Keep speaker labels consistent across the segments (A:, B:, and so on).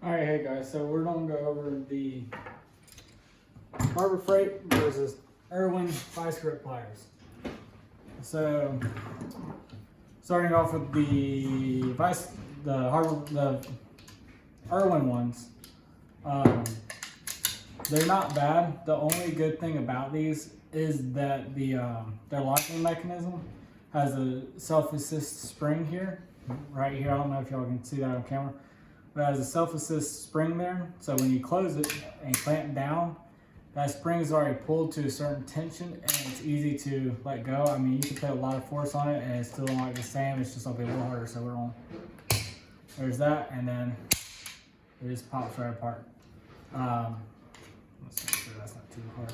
A: Alright, hey guys, so we're going to go over the Harbor Freight versus Erwin Vise grip pliers. So, starting off with the Erwin ones, they're not bad. The only good thing about these is that their locking mechanism has a self-assist spring here, right here. I don't know if y'all can see that on camera. But it has a self-assist spring there, so when you close it and clamp down, that spring is already pulled to a certain tension and it's easy to let go. I mean, you can put a lot of force on it and it's still not the same, it's just a little harder. So we're on, there's that, and then it just pops right apart. Let's make sure that's not too hard.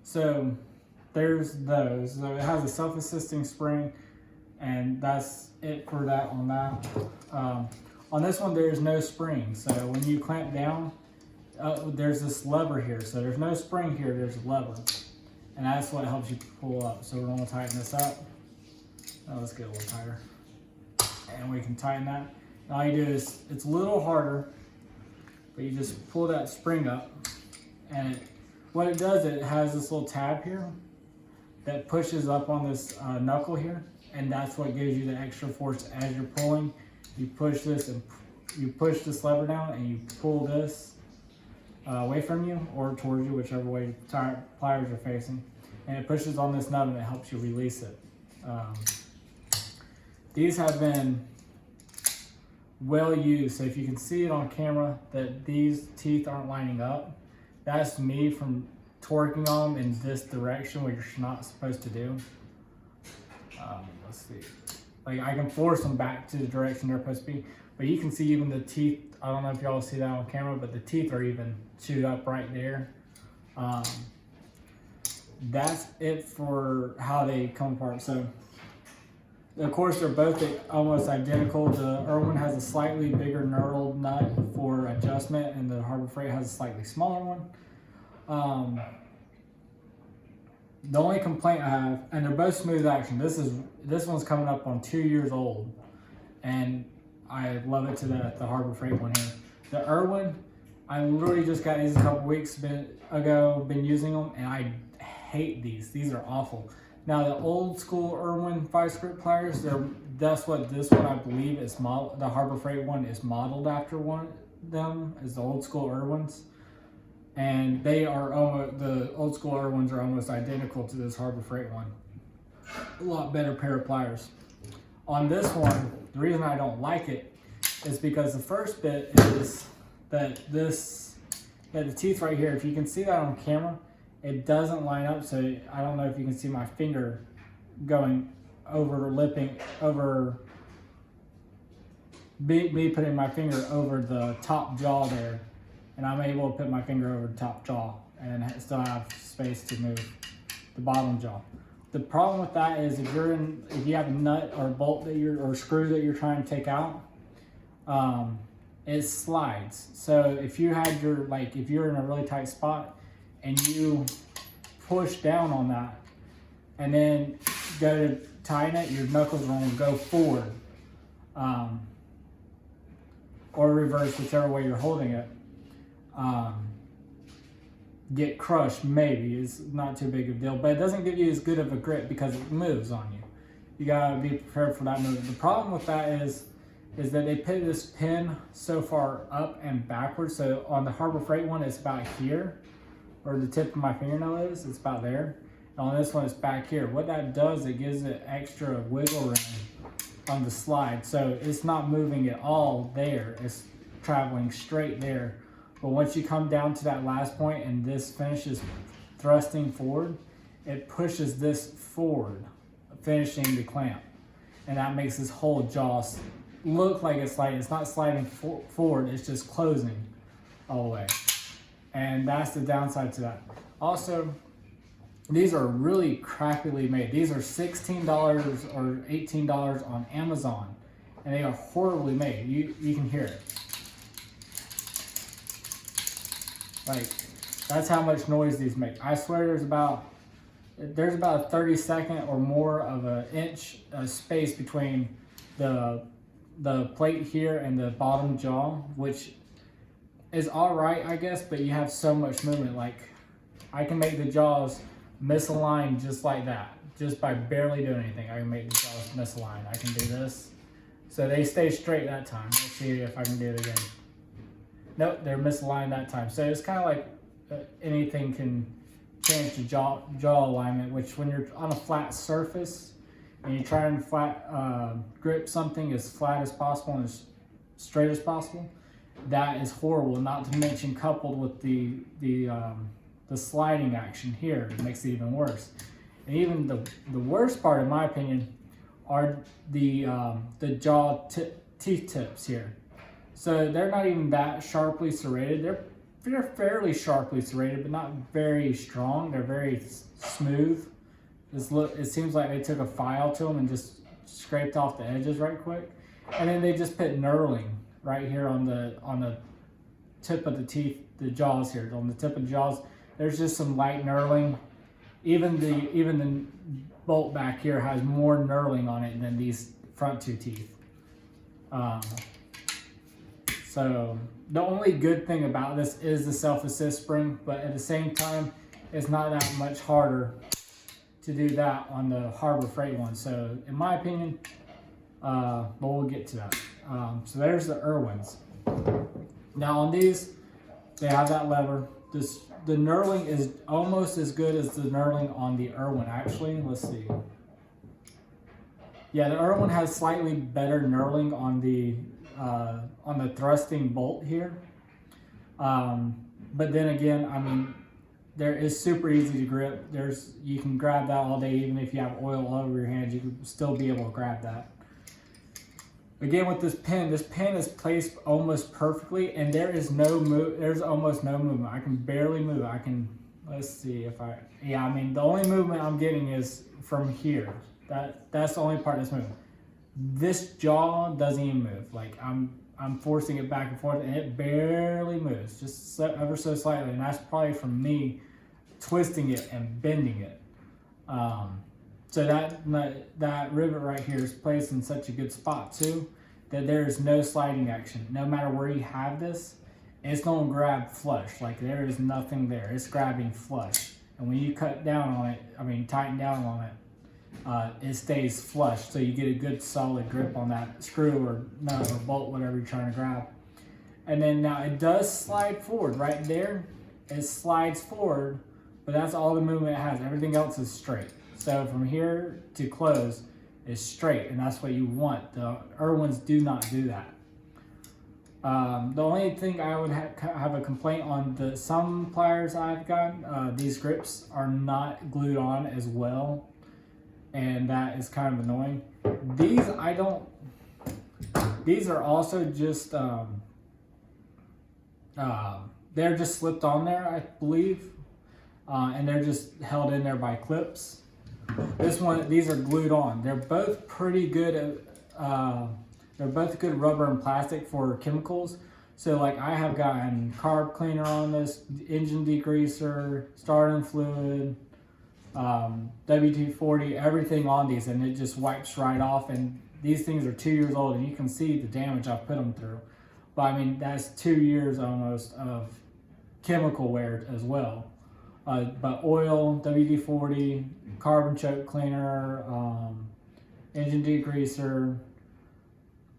A: So there's those. So it has a self-assisting spring, and that's it for that on that. On this one, there's no spring. So when you clamp down, there's this lever here. So there's no spring here, there's a lever. And that's what helps you pull up. So we're gonna tighten this up. Let's get a little tighter. And we can tighten that. And all you do is, it's a little harder, but you just pull that spring up. And what it does, it has this little tab here that pushes up on this knuckle here. And that's what gives you the extra force as you're pulling. You push this and you push this lever down and you pull this away from you or towards you, whichever way pliers are facing. And it pushes on this nut and it helps you release it. These have been well used. So if you can see it on camera that these teeth aren't lining up, that's me from torquing them in this direction, which you're not supposed to do. Let's see, like I can force them back to the direction they're supposed to be, but you can see even the teeth. I don't know if y'all see that on camera, but the teeth are even chewed up right there. That's it for how they come apart. So of course they're both almost identical. The Erwin has a slightly bigger knurled nut for adjustment, and the Harbor Freight has a slightly smaller one. The only complaint I have, and they're both smooth action. This one's coming up on 2 years old, and I love it to the Harbor Freight one here. The Erwin, I literally just got these a couple weeks ago. Been using them, and I hate these. These are awful. Now the old school Erwin Vise grip pliers, that's what this one I believe is modeled. The Harbor Freight one is modeled after one of them, is the old school Erwins. And they are the old school Erwins are almost identical to this Harbor Freight one. A lot better pair of pliers. On this one, the reason I don't like it is because the first bit is that the teeth right here, if you can see that on camera, it doesn't line up. So I don't know if you can see my finger going over me putting my finger over the top jaw there. And I'm able to put my finger over the top jaw and still have space to move the bottom jaw. The problem with that is if you have a nut or bolt or screw that you're trying to take out, it slides. So if you had if you're in a really tight spot and you push down on that and then go to tighten it, your knuckles are going to go forward or reverse, whichever way you're holding it. Get crushed, maybe. It's not too big of a deal, but it doesn't give you as good of a grip because it moves on you. You gotta be prepared for that movement. The problem with that is that they put this pin so far up and backwards. So on the Harbor Freight one, it's about here, or the tip of my fingernail is, it's about there. And on this one, it's back here. What that does, it gives it extra wiggle room on the slide. So it's not moving at all there. It's traveling straight there. But once you come down to that last point and this finishes thrusting forward, it pushes this forward, finishing the clamp. And that makes this whole jaw look like it's sliding. It's not sliding forward, it's just closing all the way. And that's the downside to that. Also, these are really crappily made. These are $16 or $18 on Amazon. And they are horribly made. You can hear it. Like, that's how much noise these make. I swear there's about a 30-second or more of an inch space between the the plate here and the bottom jaw, which is all right, I guess, but you have so much movement. Like, I can make the jaws misaligned just like that, just by barely doing anything. I can make the jaws misaligned. I can do this, so they stay straight that time. Let's see if I can do it again. Nope, they're misaligned that time. So it's kind of like anything can change the jaw alignment, which when you're on a flat surface and you try and grip something as flat as possible and as straight as possible, that is horrible. Not to mention coupled with the sliding action here, it makes it even worse. And even the worst part, in my opinion, are the jaw teeth tips here. So they're not even that sharply serrated. They're fairly sharply serrated, but not very strong. They're very smooth. It seems like they took a file to them and just scraped off the edges right quick. And then they just put knurling right here on the tip of the teeth, the jaws here. On the tip of the jaws, there's just some light knurling. Even the bolt back here has more knurling on it than these front two teeth. So the only good thing about this is the self-assist spring, but at the same time, it's not that much harder to do that on the Harbor Freight one. So in my opinion, but we'll get to that. So there's the Erwins. Now on these, they have that lever. The knurling is almost as good as the knurling on the Erwin, actually. Let's see. Yeah, the Erwin has slightly better knurling on the thrusting bolt here. But then again, I mean, there is super easy to grip. You can grab that all day, even if you have oil all over your hands, you can still be able to grab that. Again, with this pin is placed almost perfectly, and there's almost no movement. I can barely move. Let's see if I mean, the only movement I'm getting is from here. That's the only part that's moving. This jaw doesn't even move. Like, I'm forcing it back and forth, and it barely moves, just ever so slightly. And that's probably from me twisting it and bending it. So that rivet right here is placed in such a good spot too, that there is no sliding action. No matter where you have this, it's going to grab flush. Like, there is nothing there. It's grabbing flush. And when you cut down on it, tighten down on it, it stays flush. So you get a good solid grip on that screw or nut or bolt, whatever you're trying to grab. And then now it does slide forward right there. It slides forward, but that's all the movement it has. Everything else is straight. So from here to close is straight, and that's what you want. The Erwins do not do that. The only thing I would have a complaint on, some pliers I've gotten, these grips are not glued on as well, and that is kind of annoying. These are also just, they're just slipped on there, I believe, and they're just held in there by clips. These are glued on. They're both pretty good. They're both good rubber and plastic for chemicals. So like, I have gotten carb cleaner on this, engine degreaser, starting fluid, WD-40, everything on these, and it just wipes right off. And these things are 2 years old, and you can see the damage I've put them through. But I mean, that's 2 years almost of chemical wear as well. But oil, WD-40, carbon choke cleaner, engine degreaser.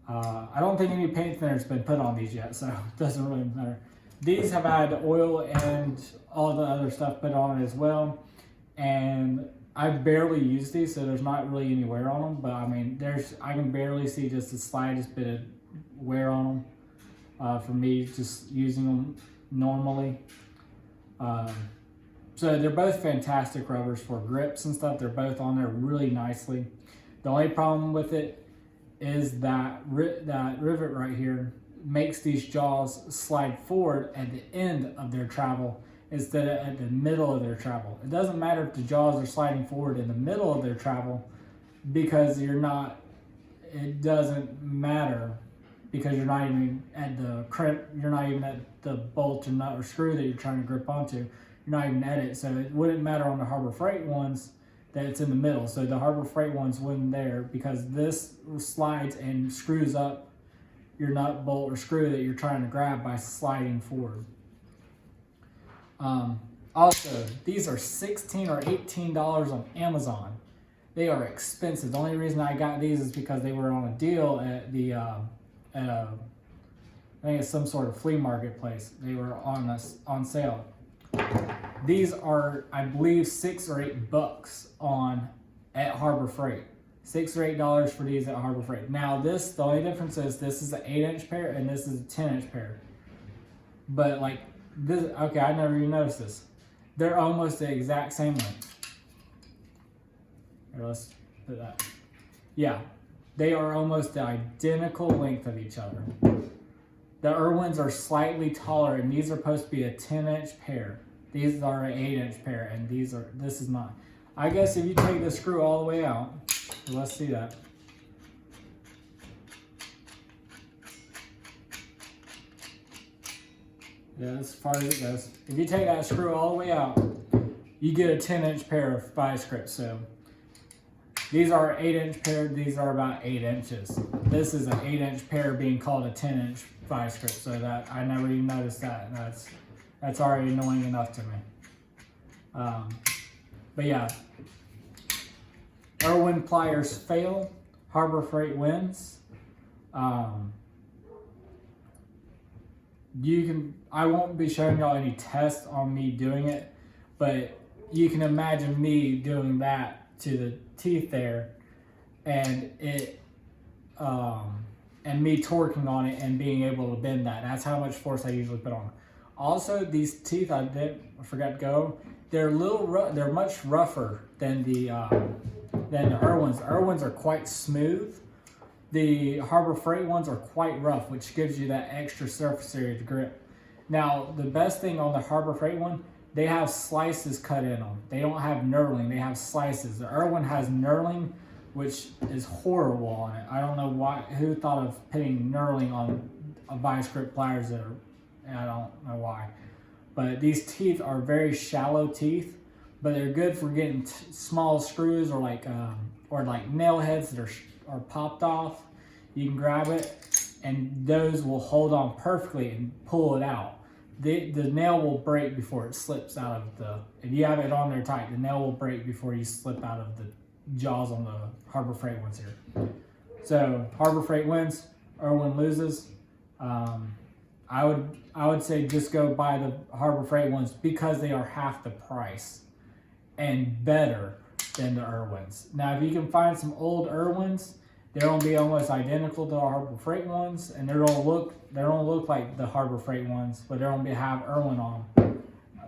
A: I don't think any paint thinner has been put on these yet, so it doesn't really matter. These have had oil and all the other stuff put on it as well. And I barely use these, so there's not really any wear on them. But I mean, I can barely see just the slightest bit of wear on them for me just using them normally. So they're both fantastic rubbers for grips and stuff. They're both on there really nicely. The only problem with it is that rivet right here makes these jaws slide forward at the end of their travel instead of at the middle of their travel. It doesn't matter if the jaws are sliding forward in the middle of their travel, because it doesn't matter, because you're not even at the crimp, you're not even at the bolt or nut or screw that you're trying to grip onto. You're not even at it, so it wouldn't matter on the Harbor Freight ones that it's in the middle. So the Harbor Freight ones wouldn't there, because this slides and screws up your nut, bolt, or screw that you're trying to grab by sliding forward. Also, these are $16 or $18 on Amazon. They are expensive. The only reason I got these is because they were on a deal at the I think it's some sort of flea market place. They were on sale. These are, I believe, $6 or $8 at Harbor Freight. $6 or $8 for these at Harbor Freight. Now the only difference is this is an 8-inch pair and this is a 10-inch pair. But like this, okay, I never even noticed this. They're almost the exact same length. Here, let's put that. Yeah, they are almost the identical length of each other. The Erwins are slightly taller, and these are supposed to be a 10-inch pair. These are an 8-inch pair, and this is not. I guess if you take the screw all the way out, let's see that. Yeah, as far as it goes. If you take that screw all the way out, you get a 10-inch pair of vice grips. So these are an 8-inch pair. These are about 8 inches. This is an 8-inch pair being called a 10-inch vice grip. So that I never even noticed that. And that's already annoying enough to me. But yeah, Erwin pliers fail. Harbor Freight wins. I won't be showing y'all any tests on me doing it, but you can imagine me doing that to the teeth there, and and me torquing on it and being able to bend that. That's how much force I usually put on. Also, these teeth I forgot to go. They're they're much rougher than the Erwins. The Erwins are quite smooth. The Harbor Freight ones are quite rough, which gives you that extra surface area to grip. Now, the best thing on the Harbor Freight one, they have slices cut in them. They don't have knurling, they have slices. The Erwin has knurling, which is horrible on it. I don't know who thought of putting knurling on a vice grip pliers I don't know why. But these teeth are very shallow teeth, but they're good for getting small screws or like nail heads that are popped off. You can grab it and those will hold on perfectly and pull it out. The nail will break before it slips out of if you have it on there tight, the nail will break before you slip out of the jaws on the Harbor Freight ones here. So Harbor Freight wins, Erwin loses. I would say just go buy the Harbor Freight ones because they are half the price and better than the Erwins. Now, if you can find some old Erwins, they're gonna be almost identical to the Harbor Freight ones, and they're gonna look like the Harbor Freight ones, but they're gonna have Erwin on them.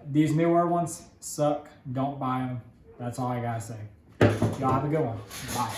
A: These newer ones suck. Don't buy them. That's all I gotta say. Y'all have a good one. Bye.